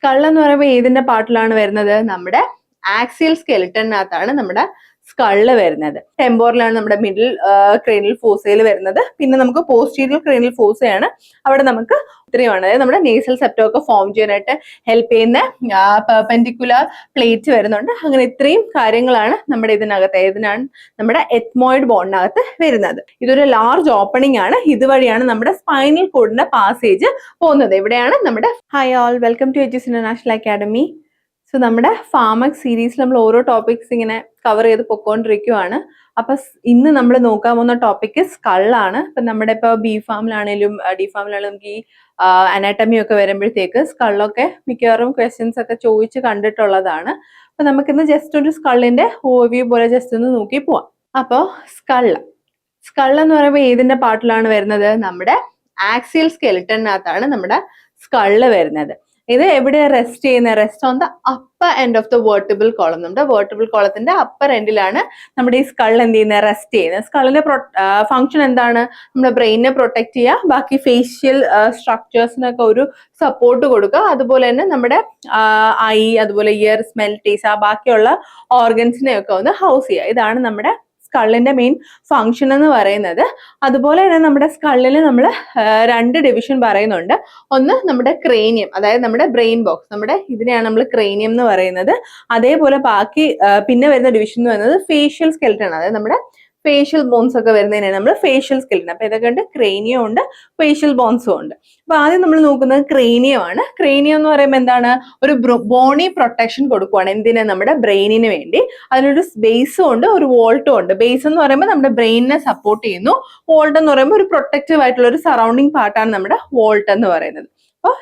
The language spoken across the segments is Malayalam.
സ്കൾ എന്ന് പറയുമ്പോൾ ഏതിന്റെ പാർട്ടിലാണ് വരുന്നത്? നമ്മുടെ ആക്സിയൽ സ്കെലിട്ടനകത്താണ് നമ്മുടെ സ്കള് വരുന്നത്. ടെമ്പോറിലാണ് നമ്മുടെ മിഡിൽ ക്രേനിയൽ ഫോസയിൽ വരുന്നത്. പിന്നെ നമുക്ക് പോസ്റ്റീരിയർ ക്രേനിയൽ ഫോസയാണ് അവിടെ നമുക്ക് ഇത്രയുമാണ്, അതായത് നമ്മുടെ നേസൽ സെപ്റ്റം ഒക്കെ ഫോം ചെയ്യാനായിട്ട് ഹെൽപ്പ് ചെയ്യുന്ന പെർപെൻഡിക്കുലർ പ്ലേറ്റ് വരുന്നുണ്ട്. അങ്ങനെ ഇത്രയും കാര്യങ്ങളാണ് നമ്മുടെ ഇതിനകത്ത്, ഏതിനാണ് നമ്മുടെ എത്മോയിഡ് ബോണിനകത്ത് വരുന്നത്. ഇതൊരു ലാർജ് ഓപ്പണിംഗ് ആണ്. ഇതുവഴിയാണ് നമ്മുടെ സ്പൈനൽ കോഡിന്റെ പാസേജ് പോകുന്നത്. ഇവിടെയാണ് നമ്മുടെ hi all, welcome to Edus international academy. So നമ്മുടെ ഫാർമക് സീരീസിൽ നമ്മൾ ഓരോ ടോപ്പിക്സ് ഇങ്ങനെ കവർ ചെയ്ത് പൊക്കോണ്ടിരിക്കുവാണ്. അപ്പൊ ഇന്ന് നമ്മൾ നോക്കാൻ പോകുന്ന ടോപ്പിക് സ്കളാണ്. ഇപ്പൊ നമ്മുടെ ഇപ്പൊ ബി ഫാമിലാണേലും ഡി ഫാമിലാണെങ്കിലും നമുക്ക് ഈ അനാറ്റമി ഒക്കെ വരുമ്പോഴത്തേക്ക് സ്കളൊക്കെ മിക്കവാറും ക്വസ്റ്റ്യൻസ് ഒക്കെ ചോദിച്ച് കണ്ടിട്ടുള്ളതാണ്. അപ്പൊ നമുക്കിന്ന് ജസ്റ്റ് ഒരു സ്കളിന്റെ ഓവർവ്യൂ പോലെ ജസ്റ്റ് ഒന്ന് നോക്കി പോവാം. അപ്പോ സ്കൾ എന്ന് പറയുമ്പോൾ ഏതിന്റെ പാർട്ടിലാണ് വരുന്നത്? നമ്മുടെ ആക്സിയൽ സ്കെലിട്ടനകത്താണ് നമ്മുടെ സ്കള് വരുന്നത്. ഇത് എവിടെയാണ് റെസ്റ്റ് ചെയ്യുന്നത്? Rest on the upper end of the vertebral column. നമ്മുടെ വേർട്ടിബിൾ കോളത്തിന്റെ അപ്പർ എൻഡിലാണ് നമ്മുടെ ഈ സ്കൾ എന്ത് ചെയ്യുന്നത്? റെസ്റ്റ് ചെയ്യുന്നത്. സ്കളിന്റെ ഫംഗ്ഷൻ എന്താണ്? നമ്മുടെ ബ്രെയിനിനെ പ്രൊട്ടക്ട് ചെയ്യുക, ബാക്കി ഫേഷ്യൽ സ്ട്രക്ചേഴ്സിനൊക്കെ ഒരു സപ്പോർട്ട് കൊടുക്കുക, അതുപോലെ തന്നെ നമ്മുടെ ഐ, അതുപോലെ ഇയർ, സ്മെൽ, ടേസ്റ്റ്, ബാക്കിയുള്ള ഓർഗൻസിനെയൊക്കെ ഒന്ന് ഹൗസ് ചെയ്യുക. ഇതാണ് നമ്മുടെ സ്കളിന്റെ മെയിൻ ഫംഗ്ഷൻ എന്ന് പറയുന്നത്. അതുപോലെ തന്നെ നമ്മുടെ സ്കളിൽ നമ്മൾ രണ്ട് ഡിവിഷൻ പറയുന്നുണ്ട്. ഒന്ന് നമ്മുടെ ക്രേനിയം, അതായത് നമ്മുടെ ബ്രെയിൻ ബോക്സ്, നമ്മുടെ ഇതിനെയാണ് നമ്മൾ ക്രേനിയം എന്ന് പറയുന്നത്. അതേപോലെ ബാക്കി പിന്നെ വരുന്ന ഡിവിഷൻ എന്ന് പറയുന്നത് ഫേഷ്യൽ സ്കെൽട്ടൺ, അതായത് നമ്മുടെ ഫേഷ്യൽ ബോൺസ് ഒക്കെ വരുന്നതിനാണ് നമ്മൾ ഫേഷ്യൽ സ്കെൽട്ടൺ. അപ്പൊ ഇതൊക്കെ ഉണ്ട്, ക്രേനിയം ഉണ്ട്, ഫേഷ്യൽ ബോൺസും ഉണ്ട്. അപ്പൊ ആദ്യം നമ്മൾ നോക്കുന്നത് ക്രേനിയം ആണ്. ക്രേനിയം എന്ന് പറയുമ്പോൾ എന്താണ്? ഒരു ബോണി പ്രൊട്ടക്ഷൻ കൊടുക്കുവാണ്. എന്തിനാ? നമ്മുടെ ബ്രെയിനിന് വേണ്ടി. അതിനൊരു ബേസും ഉണ്ട്, ഒരു വോൾട്ടും ഉണ്ട്. ബേസ് എന്ന് പറയുമ്പോൾ നമ്മുടെ ബ്രെയിനിനെ സപ്പോർട്ട് ചെയ്യുന്നു. വോൾട്ട് എന്ന് പറയുമ്പോൾ ഒരു പ്രൊട്ടക്റ്റീവ് ആയിട്ടുള്ള ഒരു സറൗണ്ടിങ് പാർട്ടാണ് നമ്മുടെ വോൾട്ട് എന്ന് പറയുന്നത്. അപ്പോൾ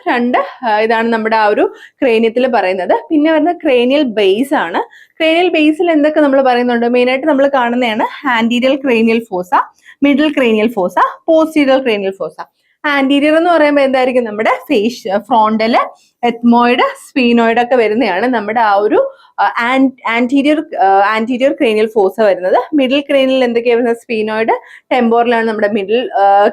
ഇതാണ് നമ്മുടെ ആ ഒരു ക്രേനിയത്തിൽ പറയുന്നത്. പിന്നെ വരുന്ന ക്രേനിയൽ ബേസ് ആണ്. ക്രേനിയൽ ബേസിൽ എന്തൊക്കെ നമ്മൾ പറയുന്നുണ്ട്? മെയിൻ ആയിട്ട് നമ്മൾ കാണുന്നതാണ് anterior cranial four, middle cranial four, posterior cranial four. Anterior എന്ന് പറയുമ്പോൾ എന്തായിരിക്കും? നമ്മുടെ ഫ്രോണ്ടല്, എത്മോയിഡ്, സ്ഫീനോയിഡ് ഒക്കെ വരുന്നതാണ് നമ്മുടെ ആ ഒരു ആന്റീരിയർ ക്രേനിയൽ ഫോസ വരുന്നത്. മിഡിൽ ക്രേനിയൽ എന്തൊക്കെയാണ് വരുന്നത്? സ്ഫീനോയിഡ്, ടെമ്പോറിലാണ് നമ്മുടെ മിഡിൽ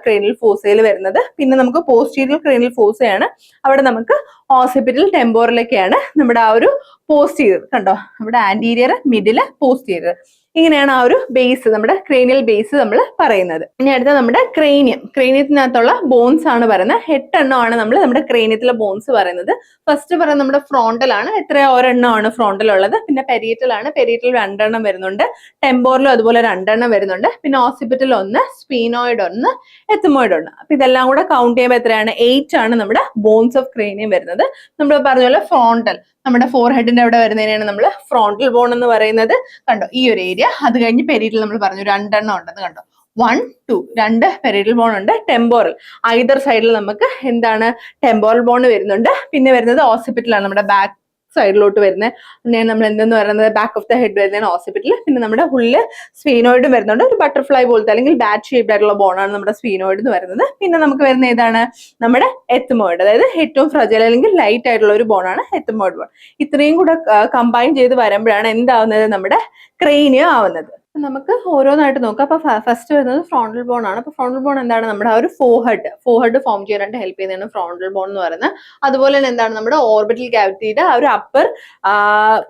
ക്രേനിയൽ ഫോസയിൽ വരുന്നത്. പിന്നെ നമുക്ക് പോസ്റ്റീരിയർ ക്രേനിയൽ ഫോസയാണ്, അവിടെ നമുക്ക് ഓസിപിറ്റൽ, ടെമ്പോറിലൊക്കെയാണ് നമ്മുടെ ആ ഒരു പോസ്റ്റീരിയർ. കണ്ടോ, നമ്മുടെ ആന്റീരിയർ, മിഡിൽ, പോസ്റ്റീരിയർ, ഇങ്ങനെയാണ് ആ ഒരു ബേസ്, നമ്മുടെ ക്രേനിയൽ ബേസ് നമ്മൾ പറയുന്നത്. ഇനി അടുത്ത നമ്മുടെ ക്രേനിയത്തിനകത്തുള്ള ബോൺസ് ആണ് പറയുന്നത്. 8 എണ്ണമാണ് നമ്മൾ നമ്മുടെ ക്രേനിയത്തിലെ ബോൺസ് പറയുന്നത്. ഫസ്റ്റ് പറയുന്നത് നമ്മുടെ ഫ്രോണ്ടൽ ആണ്. ഒരെണ്ണമാണ് ഫ്രോണ്ടൽ ഉള്ളത്. പിന്നെ പെരിയറ്റൽ ആണ്. പെരിയറ്റൽ 2 എണ്ണം വരുന്നുണ്ട്. ടെമ്പോറിലും അതുപോലെ 2 എണ്ണം വരുന്നുണ്ട്. പിന്നെ ഓസിപിറ്റൽ 1, സ്ഫീനോയിഡ് 1, എത്മോയിഡ് 1. അപ്പൊ ഇതെല്ലാം കൂടെ കൗണ്ട് ചെയ്യുമ്പോൾ എത്രയാണ്? 8 ആണ് നമ്മുടെ ബോൺസ് ഓഫ് ക്രേനിയം വരുന്നത്. നമ്മൾ പറഞ്ഞ പോലെ ഫ്രോണ്ടൽ, നമ്മുടെ ഫോർഹെഡിന്റെ അവിടെ വരുന്നതിനാണ് നമ്മൾ ഫ്രോണ്ടൽ ബോൺ എന്ന് പറയുന്നത്. കണ്ടോ, ഈ ഒരു ഏരിയ. അത് കഴിഞ്ഞ് പെരിയറ്റൽ നമ്മൾ പറഞ്ഞു 2 എണ്ണം ഉണ്ടെന്ന്. കണ്ടോ, 1, 2, 2 പെരിയറ്റൽ ബോൺ ഉണ്ട്. ടെമ്പോറൽ, ഐദർ സൈഡിൽ നമുക്ക് എന്താണ്? ടെമ്പോറൽ ബോൺ വരുന്നുണ്ട്. പിന്നെ വരുന്നത് ഓസിപിറ്റൽ ആണ്, നമ്മുടെ ബാക്ക് സൈഡിലോട്ട് വരുന്നത്. അതിനെയാണ് നമ്മൾ എന്തെന്ന് പറയുന്നത്? ബാക്ക് ഓഫ് ദ ഹെഡ് വരുന്നതാണ് ഓസിപിറ്റൽ. പിന്നെ നമ്മുടെ ഉള്ളിൽ സ്ഫീനോയിഡും വരുന്നുണ്ട്. ഒരു ബട്ടർഫ്ലൈ പോലത്തെ അല്ലെങ്കിൽ ബാറ്റ് ഷേപ്ഡ് ആയിട്ടുള്ള ബോണാണ് നമ്മുടെ സ്ഫീനോയിഡ് എന്ന് പറയുന്നത്. പിന്നെ നമുക്ക് വരുന്ന ഏതാണ്? നമ്മുടെ എത്മോയിഡ്, അതായത് ഏറ്റവും ഫ്രജൈൽ അല്ലെങ്കിൽ ലൈറ്റ് ആയിട്ടുള്ള ഒരു ബോണാണ് എത്മോയിഡ് ബോൺ. ഇത്രയും കൂടെ കമ്പൈൻ ചെയ്ത് വരുമ്പോഴാണ് എന്താവുന്നത്? നമ്മുടെ ക്രേനിയം ആവുന്നത്. നമുക്ക് ഓരോന്നായിട്ട് നോക്കാം. അപ്പൊ ഫസ്റ്റ് വരുന്നത് ഫ്രോണ്ടൽ ബോൺ ആണ്. അപ്പൊ ഫ്രോണ്ടൽ ബോൺ എന്താണ്? നമ്മുടെ ആ ഒരു ഫോർഹെഡ് ഫോം ചെയ്യാനായിട്ട് ഹെൽപ്പ് ചെയ്യുന്നതാണ് ഫ്രോണ്ടൽ ബോൺ എന്ന് പറയുന്നത്. അതുപോലെ തന്നെ എന്താണ്? നമ്മുടെ ഓർബിറ്റൽ ക്യാവിറ്റിയുടെ ആ ഒരു അപ്പർ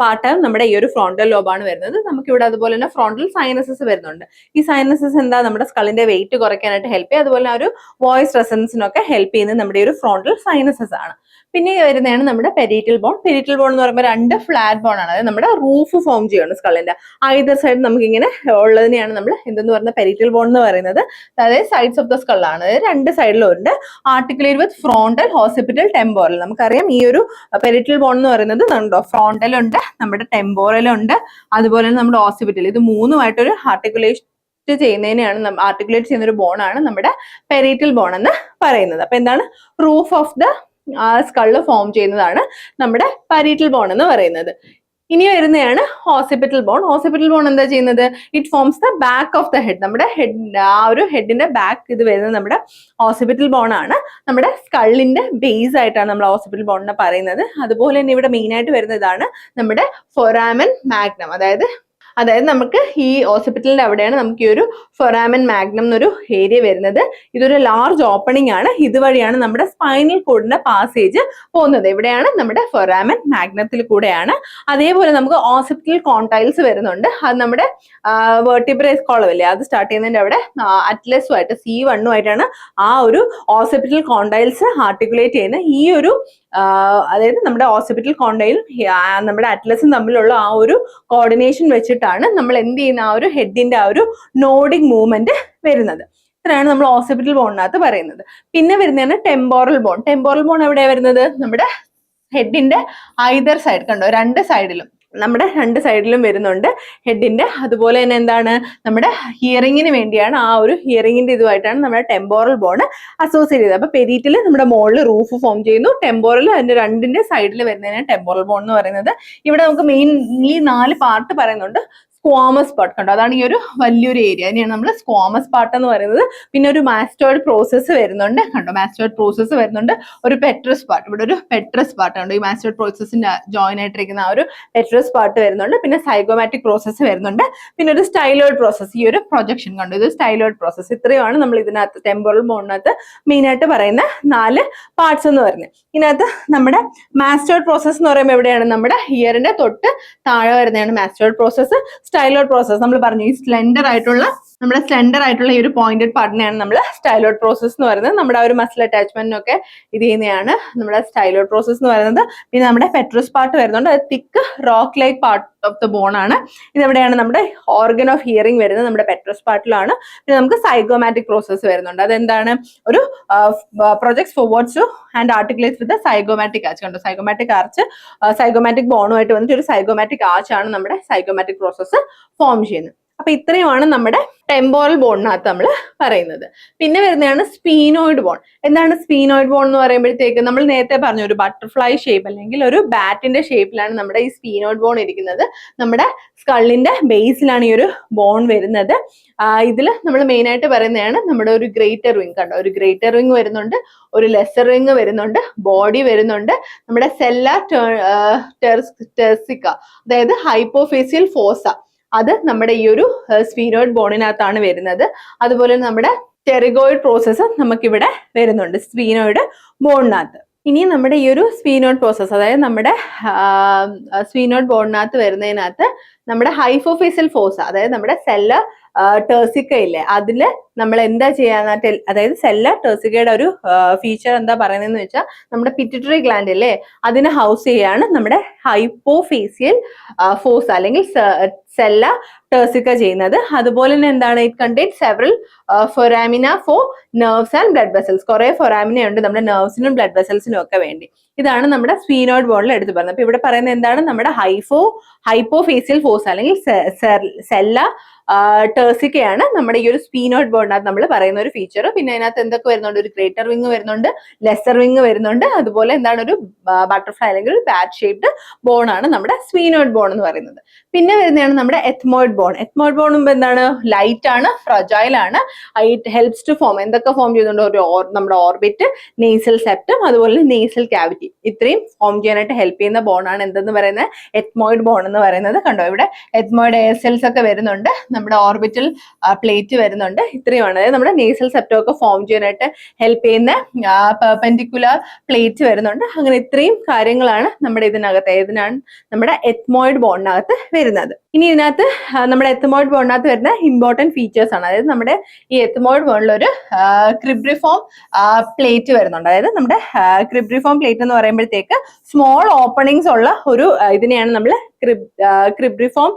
പാർട്ട് നമ്മുടെ ഈ ഒരു ഫ്രോണ്ടൽ ലോബാണ് വരുന്നത്. നമുക്ക് ഇവിടെ അതുപോലെ തന്നെ ഫ്രോണ്ടൽ സൈനസസ് വരുന്നുണ്ട്. ഈ സൈനസസ് എന്താ? നമ്മുടെ സ്കളിന്റെ വെയിറ്റ് കുറയ്ക്കാനായിട്ട് ഹെൽപ്പ് ചെയ്യും. അതുപോലെ ആ ഒരു വോയിസ് റെസണൻസിനൊക്കെ ഹെൽപ്പ് ചെയ്യുന്നത് നമ്മുടെ ഈ ഒരു ഫ്രോണ്ടൽ സൈനസസ് ആണ്. പിന്നെ വരുന്നതാണ് നമ്മുടെ പെരിയറ്റൽ ബോൺ. പെരിയറ്റൽ ബോൺ എന്ന് പറയുമ്പോൾ 2 ഫ്ലാറ്റ് ബോൺ ആണ്. അതായത് നമ്മുടെ റൂഫ് ഫോം ചെയ്യാണ് സ്കളിന്റെ. ഐദർ സൈഡ് നമുക്ക് ഇങ്ങനെ ഉള്ളതിനെയാണ് നമ്മൾ എന്തെന്ന് പറയുന്നത്? പെരിയറ്റൽ ബോൺ എന്ന് പറയുന്നത്. അതായത് സൈഡ്സ് ഓഫ് ദ സ്കൾ ആണ്. അതായത് 2 സൈഡിലും ഉണ്ട്. ആർട്ടിക്കുലേറ്റ് വിത്ത് ഫ്രോണ്ടൽ, ഓസിപിറ്റൽ, ടെമ്പോറൽ. നമുക്കറിയാം ഈ ഒരു പെരിയറ്റൽ ബോൺ എന്ന് പറയുന്നത് ഉണ്ടോ? ഫ്രോണ്ടലുണ്ട്, നമ്മുടെ ടെമ്പോറലുണ്ട്, അതുപോലെ തന്നെ നമ്മുടെ ഓസിപിറ്റൽ. ഇത് മൂന്നുമായിട്ടൊരു ആർട്ടിക്കുലേറ്റ് ചെയ്യുന്ന ഒരു ബോണാണ് നമ്മുടെ പെരിയറ്റൽ ബോൺ എന്ന് പറയുന്നത്. അപ്പൊ എന്താണ്? Roof of the skull form ചെയ്യുന്നതാണ് നമ്മുടെ പാരിയറ്റൽ ബോൺ എന്ന് പറയുന്നത്. ഇനി വരുന്നതാണ് ഓസിപിറ്റൽ ബോൺ. ഓസിപിറ്റൽ ബോൺ എന്താ ചെയ്യുന്നത്? It forms the back of the head. നമ്മുടെ ആ ഒരു ഹെഡിന്റെ ബാക്ക് ഇത് വരുന്നത് നമ്മുടെ ഓസിപിറ്റൽ ബോൺ ആണ്. നമ്മുടെ സ്കളിന്റെ ബേസ് ആയിട്ടാണ് നമ്മൾ ഓസിപിറ്റൽ ബോണിനെ പറയുന്നത്. അതുപോലെ തന്നെ ഇവിടെ മെയിൻ ആയിട്ട് വരുന്നതാണ് നമ്മുടെ ഫൊറാമൻ മാഗ്നം. അതായത് അതായത് നമുക്ക് ഈ ഓസിപിറ്റലിന്റെ അവിടെയാണ് നമുക്ക് ഈ ഒരു ഫൊറാമൻ മാഗ്നം എന്നൊരു ഏരിയ വരുന്നത്. ഇതൊരു ലാർജ് ഓപ്പണിംഗ് ആണ്. ഇതുവഴിയാണ് നമ്മുടെ സ്പൈനൽ കോഡിന്റെ പാസേജ് പോകുന്നത്. ഇവിടെയാണ് നമ്മുടെ ഫൊറാമൻ മാഗ്നത്തിൽ കൂടെയാണ്. അതേപോലെ നമുക്ക് ഓസിപിറ്റൽ കോണ്ടൈൽസ് വരുന്നുണ്ട്. അത് നമ്മുടെ വെർട്ടിബ്രേ കോളം അല്ലേ, അത് സ്റ്റാർട്ട് ചെയ്യുന്നതിന്റെ അവിടെ അറ്റ്ലസുമായിട്ട് C1 ആ ഒരു ഓസിപിറ്റൽ കോണ്ടൈൽസ് ആർട്ടിക്കുലേറ്റ് ചെയ്യുന്ന ഈ ഒരു അതായത് നമ്മുടെ ഓസിപിറ്റൽ കോണ്ടൈലും നമ്മുടെ അറ്റ്ലസും തമ്മിലുള്ള ആ ഒരു കോർഡിനേഷൻ വെച്ചിട്ടാണ് നമ്മൾ എന്ത് ചെയ്യുന്ന ആ ഒരു ഹെഡിന്റെ ആ ഒരു നോഡിങ് മൂവ്മെന്റ് വരുന്നത്. ഇത്രയാണ് നമ്മൾ ഓസിപിറ്റൽ ബോണിനകത്ത് പറയുന്നത്. പിന്നെ വരുന്നതാണ് ടെമ്പോറൽ ബോൺ. ടെമ്പോറൽ ബോൺ എവിടെയാണ് വരുന്നത്? നമ്മുടെ ഹെഡിന്റെ ഐദർ സൈഡ്, കണ്ടോ, രണ്ട് സൈഡിലും, നമ്മുടെ രണ്ട് സൈഡിലും വരുന്നുണ്ട് ഹെഡിന്റെ. അതുപോലെ തന്നെ എന്താണ്, നമ്മുടെ ഹിയറിങ്ങിന് വേണ്ടിയാണ്, ആ ഒരു ഹിയറിങ്ങിന്റെ ഇതുമായിട്ടാണ് നമ്മുടെ ടെമ്പോറൽ ബോൺ അസോസിയേറ്റ് ചെയ്തത്. അപ്പൊ പെരീറ്റിൽ നമ്മുടെ മുകളിൽ റൂഫ് ഫോം ചെയ്യുന്നു, ടെമ്പോറൽ അതിന്റെ രണ്ടിന്റെ സൈഡിൽ വരുന്നതിനാണ് ടെമ്പോറൽ ബോൺ എന്ന് പറയുന്നത്. ഇവിടെ നമുക്ക് മെയിൻലി 4 പാർട്ട് പറയുന്നുണ്ട്. സ്ക്വാമസ് പാർട്ട്, കണ്ടോ, അതാണ് ഈ ഒരു വലിയൊരു ഏരിയ, അതിനെയാണ് നമ്മൾ സ്ക്വാമസ് പാർട്ട് എന്ന് പറയുന്നത്. പിന്നെ ഒരു മാസ്റ്റോയിഡ് പ്രോസസ്സ് വരുന്നുണ്ട്, കണ്ടോ, മാസ്റ്റോയിഡ് പ്രോസസ്സ് വരുന്നുണ്ട്. ഒരു പെട്രസ് പാർട്ട്, ഇവിടെ ഒരു പെട്രസ് പാർട്ട് ഉണ്ട്, ഈ മാസ്റ്റോയിഡ് പ്രോസസ്സിന്റെ ജോയിൻ ആയിട്ടിരിക്കുന്ന ആ ഒരു പെട്രസ് പാർട്ട് വരുന്നുണ്ട്. പിന്നെ സൈഗോമാറ്റിക് പ്രോസസ്സ് വരുന്നുണ്ട്. പിന്നെ ഒരു സ്റ്റൈലോയിഡ് പ്രോസസ്സ്, ഈ ഒരു പ്രൊജക്ഷൻ കണ്ടു, ഇത് സ്റ്റൈലോയിഡ് പ്രോസസ്സ്. ഇത്രയുമാണ് നമ്മൾ ഇതിനകത്ത് ടെമ്പോറൽ ബോണിനകത്ത് മെയിൻ ആയിട്ട് പറയുന്ന 4 പാർട്സ് എന്ന് പറയുന്നത്. ഇതിനകത്ത് നമ്മുടെ മാസ്റ്റോയിഡ് പ്രോസസ്സ് എന്ന് പറയുമ്പോൾ എവിടെയാണ്? നമ്മുടെ ഹിയറിന്റെ തൊട്ട് താഴെ വരുന്നതാണ് മാസ്റ്റോയിഡ് പ്രോസസ്സ്. സ്റ്റൈലോയിഡ് പ്രോസസ്സ് നമ്മൾ പറഞ്ഞു, ഈ സ്ലെൻഡർ ആയിട്ടുള്ള ഈ ഒരു പോയിന്റഡ് പാർട്ടിനെയാണ് നമ്മൾ സ്റ്റൈലോയിഡ് പ്രോസസ്സ് എന്ന് പറയുന്നത്. നമ്മുടെ ആ ഒരു മസിൽ അറ്റാച്ച്മെന്റിനൊക്കെ ഇത് ചെയ്യുന്നതാണ് നമ്മുടെ സ്റ്റൈലോയിഡ് പ്രോസസ്സ് എന്ന് പറയുന്നത്. പിന്നെ നമ്മുടെ പെട്രസ് പാർട്ട് വരുന്നുണ്ട്, അത് thick rock like part of the bone ആണ്. ഇതെവിടെയാണ്? നമ്മുടെ ഓർഗൻ ഓഫ് ഹിയറിംഗ് വരുന്നത് നമ്മുടെ പെട്രസ് പാർട്ടിലാണ്. പിന്നെ നമുക്ക് സൈഗോമാറ്റിക് പ്രോസസ്സ് വരുന്നുണ്ട്. അതെന്താണ്? ഒരു projects forwards and articulates with zygomatic arch. കണ്ടോ, സൈഗോമാറ്റിക് ആർച്ച്, സൈഗോമാറ്റിക് ബോണുമായിട്ട് വന്നിട്ട് ഒരു സൈഗോമാറ്റിക് ആർച്ച് ആണ് നമ്മുടെ സൈഗോമാറ്റിക് പ്രോസസ്സ് ഫോം ചെയ്യുന്നത്. അപ്പൊ ഇത്രയുമാണ് നമ്മുടെ ടെമ്പോറൽ ബോണിനകത്ത് നമ്മൾ പറയുന്നത്. പിന്നെ വരുന്നതാണ് സ്പീനോയിഡ് ബോൺ. എന്താണ് സ്പീനോയിഡ് ബോൺ എന്ന് പറയുമ്പോഴത്തേക്ക് നമ്മൾ നേരത്തെ പറഞ്ഞു, ഒരു ബട്ടർഫ്ലൈ ഷേപ്പ് അല്ലെങ്കിൽ ഒരു ബാറ്റിന്റെ ഷേപ്പിലാണ് നമ്മുടെ ഈ സ്പീനോയിഡ് ബോൺ ഇരിക്കുന്നത്. നമ്മുടെ സ്കള്ളിന്റെ ബേസിലാണ് ഈ ഒരു ബോൺ വരുന്നത്. ഇതിൽ നമ്മൾ മെയിൻ ആയിട്ട് പറയുന്നതാണ് നമ്മുടെ ഒരു ഗ്രേറ്റർ വിങ്. കണ്ടോ, ഒരു ഗ്രേറ്റർ വിങ് വരുന്നുണ്ട്, ഒരു ലെസർ വിങ് വരുന്നുണ്ട്, ബോഡി വരുന്നുണ്ട്, നമ്മുടെ സെല്ല ടെർസിക്ക, അതായത് ഹൈപ്പോഫേസിയൽ ഫോസ, അത് നമ്മുടെ ഈ ഒരു സ്പീനോയിഡ് ബോണിനകത്താണ് വരുന്നത്. അതുപോലെ നമ്മുടെ ടെറിഗോയിഡ് പ്രോസസ്സ് നമുക്കിവിടെ വരുന്നുണ്ട് സ്പീനോയിഡ് ബോണിനകത്ത്. ഇനി നമ്മുടെ ഈ ഒരു സ്പീനോയിഡ് പ്രോസസ്സ്, അതായത് നമ്മുടെ സ്പീനോയിഡ് ബോണിനകത്ത് വരുന്നതിനകത്ത് നമ്മുടെ ഹൈപ്പോഫേസിയൽ ഫോസ, അതായത് നമ്മുടെ സെല്ല ടെർസിക്ക ഇല്ലേ, അതില് നമ്മൾ എന്താ ചെയ്യാന്ന്, അതായത് സെല്ല ടെർസിക്കയുടെ ഒരു ഫീച്ചർ എന്താ പറയുന്നതെന്ന് വെച്ചാൽ, നമ്മുടെ പിറ്റ്യൂട്ടറി ഗ്ലാൻഡ് ഇല്ലേ, അതിനെ ഹൗസ് ചെയ്യാണ് നമ്മുടെ ഹൈപ്പോഫേസിയൽ ഫോസ അല്ലെങ്കിൽ സെല്ല ടെർസിക്ക ചെയ്യുന്നത്. അതുപോലെ തന്നെ എന്താണ്, it contain several foramina for nerves and blood vessels. കുറെ ഫൊറാമിന ഉണ്ട് നമ്മുടെ നെർവ്സിനും ബ്ലഡ് വെസൽസിനും ഒക്കെ വേണ്ടി. ഇതാണ് നമ്മുടെ സ്പീനോയിഡ് ബോണിൽ എടുത്തു പറയുന്നത്. അപ്പൊ ഇവിടെ പറയുന്നത് എന്താണ്, നമ്മുടെ ഹൈപ്പോഫേസിയൽ ഫോസ അല്ലെങ്കിൽ സെല്ല ടെർസിക്കയാണ് നമ്മുടെ ഈ ഒരു സ്പീനോയിഡ് ബോണിനകത്ത് നമ്മൾ പറയുന്ന ഒരു ഫീച്ചർ. പിന്നെ അതിനകത്ത് എന്തൊക്കെ വരുന്നുണ്ട്, ഒരു ഗ്രേറ്റർ വിങ് വരുന്നുണ്ട്, ലെസർ വിങ് വരുന്നുണ്ട്, അതുപോലെ എന്താണ് ഒരു ബട്ടർഫ്ലൈ അല്ലെങ്കിൽ ഒരു ബാറ്റ് ഷേപ്ഡ് ബോൺ ആണ് നമ്മുടെ സ്പീനോയിഡ് ബോൺ എന്ന് പറയുന്നത്. പിന്നെ വരുന്നതാണ് നമ്മുടെ എത്മോയിഡ് ബോൺ. എത്മോയിഡ് ബോൺ എന്താണ്, ലൈറ്റ് ആണ്, ഫ്രജൈൽ ആണ്. ഇറ്റ് ഹെൽപ്സ് ടു ഫോം, എന്തൊക്കെ ഫോം ചെയ്യുന്നുണ്ട്, ഒരു നമ്മുടെ ഓർബിറ്റ്, നേസൽ സെപ്റ്റം, അതുപോലെ നേസൽ ക്യാവിറ്റി, ഇത്രയും ഫോം ചെയ്യാനായിട്ട് ഹെൽപ്പ് ചെയ്യുന്ന ബോൺ ആണ് എന്തെന്ന് പറയുന്നത്, എത്മോയിഡ് ബോൺ എന്ന് പറയുന്നത്. കണ്ടോ, ഇവിടെ എത്മോയിഡ് എയർ സെൽസ് ഒക്കെ വരുന്നുണ്ട്, നമ്മുടെ ഓർബിറ്റൽ പ്ലേറ്റ് വരുന്നുണ്ട്. ഇത്രയുമാണ്, അതായത് നമ്മുടെ നേസൽ സെപ്റ്റം ഒക്കെ ഫോം ചെയ്യാനായിട്ട് ഹെൽപ്പ് ചെയ്യുന്ന പെർപെൻഡിക്കുലർ പ്ലേറ്റ് വരുന്നുണ്ട്. അങ്ങനെ ഇത്രയും കാര്യങ്ങളാണ് നമ്മുടെ ഇതിനകത്ത് നമ്മുടെ എത്മോയിഡ് ബോണിനകത്ത് വരുന്നത്. ഇനി ഇതിനകത്ത് നമ്മുടെ എത്മോയിഡ് ബോണിനകത്ത് വരുന്ന ഇമ്പോർട്ടന്റ് ഫീച്ചേഴ്സ് ആണ്. അതായത് നമ്മുടെ ഈ എത്മോയിഡ് ബോണിൽ ഒരു ക്രിബ്രിഫോം പ്ലേറ്റ് വരുന്നുണ്ട്. അതായത് നമ്മുടെ ക്രിബ്രിഫോം പ്ലേറ്റ് എന്ന് പറയുമ്പോഴത്തേക്ക് സ്മോൾ ഓപ്പണിങ്സ് ഉള്ള ഒരു ഇതിനെയാണ് നമ്മൾ ക്രിബ്രിഫോം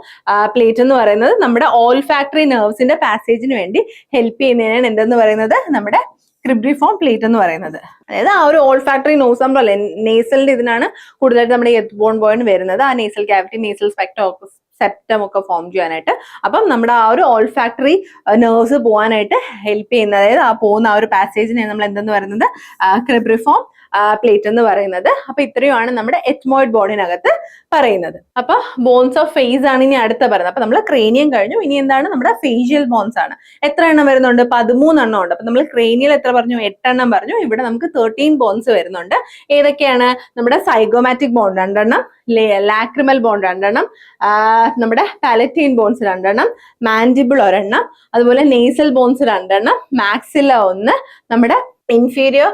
പ്ലേറ്റ് എന്ന് പറയുന്നത്. നമ്മുടെ ഓൾഫാക്ടറി നെർവ്സിന്റെ പാസേജിന് വേണ്ടി ഹെൽപ്പ് ചെയ്യുന്നതിനാണ് എന്തെന്ന് പറയുന്നത്, നമ്മുടെ ക്രിബ്രിഫോം പ്ലേറ്റ് എന്ന് പറയുന്നത്. അതായത് ആ ഒരു ഓൾഫാക്ടറി നോസ് അല്ലേ, നേസലിന്റെ ഇതിനാണ് കൂടുതലായിട്ട് നമ്മുടെ എത്ബോൺ ബോൺ വരുന്നത്. ആ നേസൽ ക്യാവിറ്റി, നേസൽ സെപ്റ്റം ഒക്കെ ഫോം ചെയ്യാനായിട്ട്. അപ്പം നമ്മുടെ ആ ഒരു ഓൾഫാക്ടറി നെർവ്സ് പോകാനായിട്ട് ഹെൽപ്പ് ചെയ്യുന്ന, അതായത് ആ പോകുന്ന ആ ഒരു പാസേജിനെ നമ്മൾ എന്തെന്ന് പറയുന്നത്, ക്രിബ്രിഫോം പ്ലേറ്റ് എന്ന് പറയുന്നത്. അപ്പൊ ഇത്രയുമാണ് നമ്മുടെ എത്മോയിഡ് ബോണിനകത്ത് പറയുന്നത്. അപ്പൊ ബോൺസ് ഓഫ് ഫേസ് ആണ് ഇനി അടുത്ത പറയുന്നത്. അപ്പൊ നമ്മൾ ക്രേനിയം കഴിഞ്ഞു, ഇനി എന്താണ് നമ്മുടെ ഫേഷ്യൽ ബോൺസ് ആണ്. എത്ര എണ്ണം വരുന്നുണ്ട്? 13 എണ്ണം ഉണ്ട്. അപ്പൊ നമ്മൾ ക്രേനിയൽ എത്ര പറഞ്ഞു? 8 എണ്ണം പറഞ്ഞു. ഇവിടെ നമുക്ക് 13 ബോൺസ് വരുന്നുണ്ട്. ഏതൊക്കെയാണ്? നമ്മുടെ സൈഗോമാറ്റിക് ബോൺ 2 എണ്ണം, ലാക്രിമൽ ബോൺ 2 എണ്ണം, നമ്മുടെ പാലറ്റൈൻ ബോൺസ് 2 എണ്ണം, മാൻഡിബിൾ ഒരെണ്ണം, അതുപോലെ നെയ്സൽ ബോൺസ് 2 എണ്ണം, മാക്സില 1, നമ്മുടെ ഇൻഫീരിയർ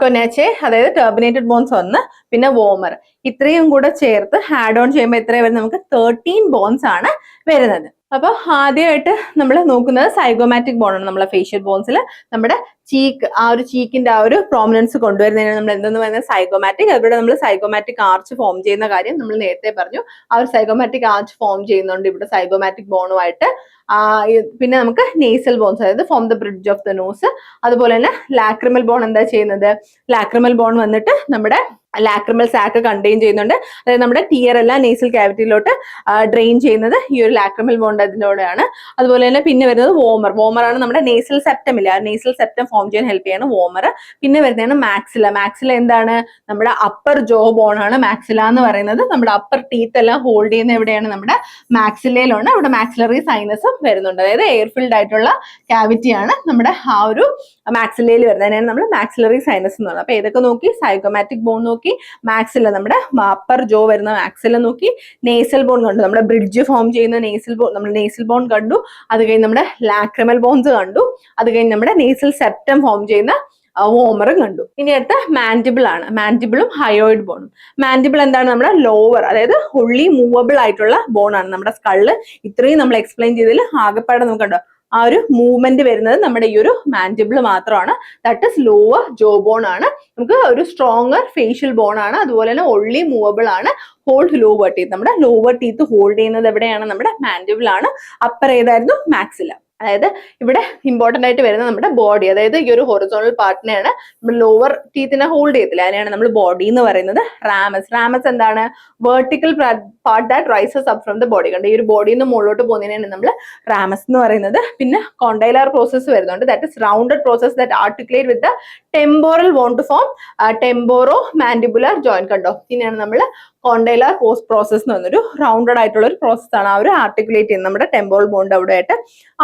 കൊനാച്ചെ അതായത് ടെർബിനേറ്റഡ് ബോൺസ് 1, പിന്നെ വോമർ. ഇത്രയും കൂടെ ചേർത്ത് ആഡ് ഓൺ ചെയ്യുമ്പോൾ എത്ര വരുന്നത്? നമുക്ക് 13 ബോൺസ് ആണ് വരുന്നത്. അപ്പൊ ആദ്യമായിട്ട് നമ്മൾ നോക്കുന്നത് സൈഗോമാറ്റിക് ബോൺ ആണ്. നമ്മളെ ഫേഷ്യൽ ബോൺസിൽ നമ്മുടെ ചീക്ക്, ആ ഒരു ചീക്കിന്റെ ആ ഒരു പ്രോമിനൻസ് കൊണ്ടുവരുന്നതിന് നമ്മൾ എന്തെന്ന് പറയുന്നത്? സൈഗോമാറ്റിക്. അവിടെ നമ്മൾ സൈഗോമാറ്റിക് ആർച്ച് ഫോം ചെയ്യുന്ന കാര്യം നമ്മൾ നേരത്തെ പറഞ്ഞു. ആ ഒരു സൈഗോമാറ്റിക് ആർച്ച് ഫോം ചെയ്യുന്നുണ്ട് ഇവിടെ സൈഗോമാറ്റിക് ബോണുമായിട്ട്. പിന്നെ നമുക്ക് നെയ്സൽ ബോൺസ്, അതായത് form the bridge of the nose. അതുപോലെ തന്നെ ലാക്രിമൽ ബോൺ എന്താ ചെയ്യുന്നത്? ലാക്രിമൽ ബോൺ വന്നിട്ട് നമ്മുടെ ലാക്രിമൽ സാക്ക് കണ്ടെയ്ൻ ചെയ്യുന്നുണ്ട്. അതായത് നമ്മുടെ ടിയർ എല്ലാം നേസൽ ക്യാവിറ്റിയിലോട്ട് ഡ്രെയിൻ ചെയ്യുന്നത് ഈ ഒരു ലാക്രിമൽ ബോണ്ട് അതിലൂടെയാണ്. അതുപോലെ തന്നെ പിന്നെ വരുന്നത് വോമർ. വോമർ ആണ് നമ്മുടെ നേസൽ സെപ്റ്റം ഇല്ല, നേസൽ സെപ്റ്റം ഫോം ചെയ്യാൻ ഹെൽപ്പ് ചെയ്യാണ് വോമർ. പിന്നെ വരുന്നതാണ് മാക്സില. മാക്സില എന്താണ്? നമ്മുടെ അപ്പർ ജോ ബോൺ ആണ് മാക്സില എന്ന് പറയുന്നത്. നമ്മുടെ അപ്പർ ടീത്ത് എല്ലാം ഹോൾഡ് ചെയ്യുന്ന എവിടെയാണ്? നമ്മുടെ മാക്സിലയിലാണ്. അവിടെ മാക്സിലറി സൈനസും വരുന്നുണ്ട്. അതായത് എയർ ഫിൽഡ് ആയിട്ടുള്ള ക്യാവിറ്റിയാണ് നമ്മുടെ ആ ഒരു മാക്സിലയിൽ വരുന്നത്. അതിനാണ് നമ്മൾ മാക്സിലറി സൈനസ് എന്ന് പറയുന്നത്. അപ്പൊ ഏതൊക്കെ നോക്കി? സൈഗോമാറ്റിക് ബോൺ നോക്കി, മാക്സില നമ്മുടെ അപ്പർ ജോ വരുന്ന മാക്സില നോക്കി, നേസൽ ബോൺ കണ്ടു, നമ്മുടെ ബ്രിഡ്ജ് ഫോം ചെയ്യുന്ന നേസൽ ബോൺ, നമ്മൾ നേസൽ ബോൺ കണ്ടു. അത് കഴിഞ്ഞ് നമ്മുടെ ലാക്രിമൽ ബോൺസ് കണ്ടു. അത് കഴിഞ്ഞ് നമ്മുടെ നേസൽ സെപ്റ്റം ഫോം ചെയ്യുന്ന വോമറും കണ്ടു. ഇനി അടുത്ത മാൻഡിബിൾ ആണ്. മാൻഡിബിളും ഹയോയിഡ് ബോണും. മാൻഡിബിൾ എന്താണ്? നമ്മുടെ ലോവർ, അതായത് ഒള്ളി മൂവബിൾ ആയിട്ടുള്ള ബോൺ ആണ്. നമ്മുടെ സ്കള്ള് ഇത്രയും നമ്മൾ എക്സ്പ്ലെയിൻ ചെയ്തതിൽ ആകെപ്പാടെ നമുക്ക് കണ്ടോ ആ ഒരു മൂവ്മെന്റ് വരുന്നത് നമ്മുടെ ഈ ഒരു മാൻഡിബിൾ മാത്രമാണ്. That is lower jaw bone ആണ്. നമുക്ക് ഒരു സ്ട്രോങ്ങർ ഫേഷ്യൽ ബോൺ ആണ്. അതുപോലെ തന്നെ ഒള്ളി മൂവബിൾ ആണ്. Hold lower teeth. നമ്മുടെ ലോവർ ടീത്ത് ഹോൾഡ് ചെയ്യുന്നത് എവിടെയാണ്? നമ്മുടെ മാൻഡിബിൾ ആണ്. അപ്പർ ഏതായിരുന്നു? മാക്സില. അതായത് ഇവിടെ ഇമ്പോർട്ടന്റ് ആയിട്ട് വരുന്നത് നമ്മുടെ ബോഡി, അതായത് ഈ ഒരു ഹൊറിസോണൽ പാർട്ടിനെയാണ് നമ്മൾ ലോവർ ടീത്തിനെ ഹോൾഡ് ചെയ്യത്തില്ല, അതിനെയാണ് നമ്മൾ ബോഡി എന്ന് പറയുന്നത്. റാമസ്. റാമസ് എന്താണ്? Vertical part that rises up from the body. കണ്ട് ഈ ഒരു ബോഡിയിൽ നിന്ന് മുകളിലോട്ട് പോകുന്നതിനാണ് നമ്മൾ റാമസ് എന്ന് പറയുന്നത്. പിന്നെ കോണ്ടൈലർ പ്രോസസ് വരുന്നുണ്ട്. That is rounded process that articulate with the temporal bone to form temporomandibular joint. കണ്ടോ, ഇതിനെയാണ് നമ്മൾ കോണ്ടൈലർ പ്രോസസ് എന്ന് പറഞ്ഞൊരു റൗണ്ടഡ് ആയിട്ടുള്ള ഒരു പ്രോസസ് ആണ്. ആ ഒരു ആർട്ടിക്കുലേറ്റ് ചെയ്യുന്നത് നമ്മുടെ ടെമ്പോറൽ ബോണ്ട് അവിടെ ആയിട്ട്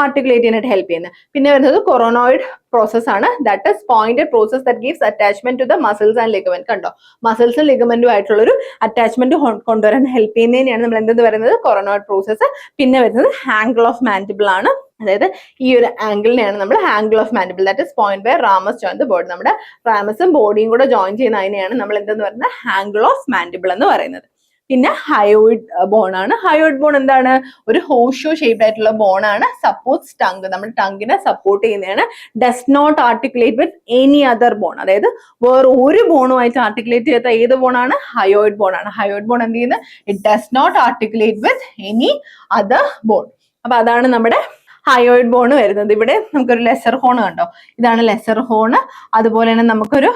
ആർട്ടിക്കുലേറ്റ് ചെയ്യാനായിട്ട് ഹെൽപ്പ് ചെയ്യുന്നത്. പിന്നെ വരുന്നത് കൊറോണോയിഡ് പ്രോസസ് ആണ്. That is pointed process that gives attachment to the muscles and ligament. കണ്ടോ, മസിൽസും ലിഗമെന്റും ആയിട്ടുള്ള ഒരു അറ്റാച്ച്മെന്റ് കൊണ്ടുവരാൻ ഹെൽപ്പ് ചെയ്യുന്നതിനെയാണ് നമ്മൾ എന്തെന്ന് പറയുന്നത്? കൊറോണോയിഡ് പ്രോസസ്. പിന്നെ വരുന്നത് ആംഗിൾ ഓഫ് മാൻഡിബിൾ ആണ്. അതായത് ഈ ഒരു ആംഗിളിനെയാണ് നമ്മൾ angle of mandible, that is point by ramus join the body. നമ്മുടെ റാമസും ബോഡിയും കൂടെ ജോയിൻ ചെയ്യുന്ന അതിനെയാണ് നമ്മൾ എന്തെന്ന് പറയുന്നത്? ആംഗിൾ ഓഫ് മാൻഡിബിൾ എന്ന് പറയുന്നത്. പിന്നെ ഹയോയിഡ് ബോൺ ആണ്. ഹയോയിഡ് ബോൺ എന്താണ്? ഒരു ഹോഷോ ഷേപ്ഡ് ആയിട്ടുള്ള ബോൺ ആണ്. സപ്പോർട്ട്സ് ടങ്, നമ്മുടെ ടങ്ങിനെ സപ്പോർട്ട് ചെയ്യുന്നതാണ്. Does not articulate with any other bone. അതായത് വേറെ ഒരു ബോണുമായിട്ട് ആർട്ടിക്കുലേറ്റ് ചെയ്യാത്ത ഏത് ബോണാണ്? ഹയോയിഡ് ബോൺ ആണ്. ഹയോയിഡ് ബോൺ എന്ത് ചെയ്യുന്നത്? It does not articulate with any other bone. അപ്പൊ അതാണ് നമ്മുടെ ഹയോയിഡ് ബോൺ വരുന്നത്. ഇവിടെ നമുക്കൊരു ലെസർ ഹോൺ കണ്ടോ, ഇതാണ് ലെസർ ഹോൺ. അതുപോലെ തന്നെ നമുക്കൊരു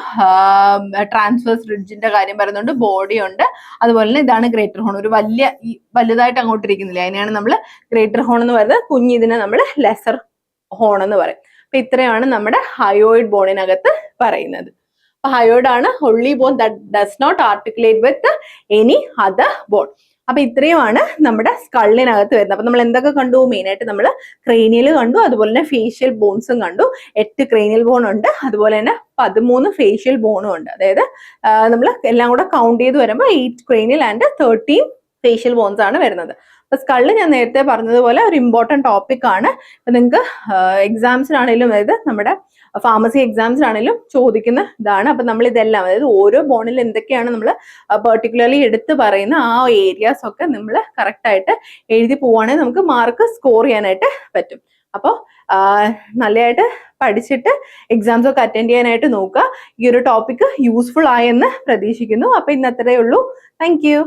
ട്രാൻസ്വേഴ്സ് റിഡ്ജിന്റെ കാര്യം പറയുന്നുണ്ട്, ബോഡി ഉണ്ട്. അതുപോലെ തന്നെ ഇതാണ് ഗ്രേറ്റർ ഹോൺ, ഒരു വലുതായിട്ട് അങ്ങോട്ട് ഇരിക്കുന്നില്ല, അതിനെയാണ് നമ്മൾ ഗ്രേറ്റർ ഹോൺ എന്ന് പറയുന്നത്. കുഞ്ഞിതിനെ നമ്മൾ ലെസർ ഹോൺ എന്ന് പറയും. അപ്പൊ ഇത്രയാണ് നമ്മുടെ ഹയോയിഡ് ബോണിനകത്ത് പറയുന്നത്. അപ്പൊ ഹയോയിഡ് ആണ് only bone that does not articulate with any other bone. അപ്പൊ ഇത്രയുമാണ് നമ്മുടെ സ്കള്ളിനകത്ത് വരുന്നത്. അപ്പൊ നമ്മൾ എന്തൊക്കെ കണ്ടു? മെയിൻ ആയിട്ട് നമ്മൾ ക്രേനിയൽ കണ്ടു, അതുപോലെ തന്നെ ഫേഷ്യൽ ബോൺസും കണ്ടു. 8 ക്രേനിയൽ ബോൺ ഉണ്ട്, അതുപോലെ തന്നെ 13 ഫേഷ്യൽ ബോണും ഉണ്ട്. അതായത് നമ്മൾ എല്ലാം കൂടെ കൗണ്ട് ചെയ്ത് വരുമ്പോൾ 8 ക്രേനിയൽ ആൻഡ് 13 ഫേഷ്യൽ ബോൺസ് ആണ് വരുന്നത്. അപ്പൊ സ്കള്ള് ഞാൻ നേരത്തെ പറഞ്ഞതുപോലെ ഒരു ഇമ്പോർട്ടന്റ് ടോപ്പിക് ആണ്. അപ്പൊ നിങ്ങൾക്ക് എക്സാംസിനാണെങ്കിലും, അതായത് നമ്മുടെ ഫാർമസി എക്സാംസിനാണെങ്കിലും ചോദിക്കുന്ന ഇതാണ്. അപ്പൊ നമ്മൾ ഇതെല്ലാം, അതായത് ഓരോ ബോണിൽ എന്തൊക്കെയാണ് നമ്മൾ പെർട്ടിക്കുലർലി എടുത്ത് പറയുന്ന ആ ഏരിയാസ് ഒക്കെ നമ്മൾ കറക്റ്റ് ആയിട്ട് എഴുതി പോവുകയാണെങ്കിൽ നമുക്ക് മാർക്ക് സ്കോർ ചെയ്യാനായിട്ട് പറ്റും. അപ്പോൾ നല്ലതായിട്ട് പഠിച്ചിട്ട് എക്സാംസ് ഒക്കെ അറ്റൻഡ് ചെയ്യാനായിട്ട് നോക്കുക. ഈ ഒരു ടോപ്പിക് യൂസ്ഫുൾ ആയെന്ന് പ്രതീക്ഷിക്കുന്നു. അപ്പൊ ഇന്ന് അത്രയേ ഉള്ളൂ. Thank you.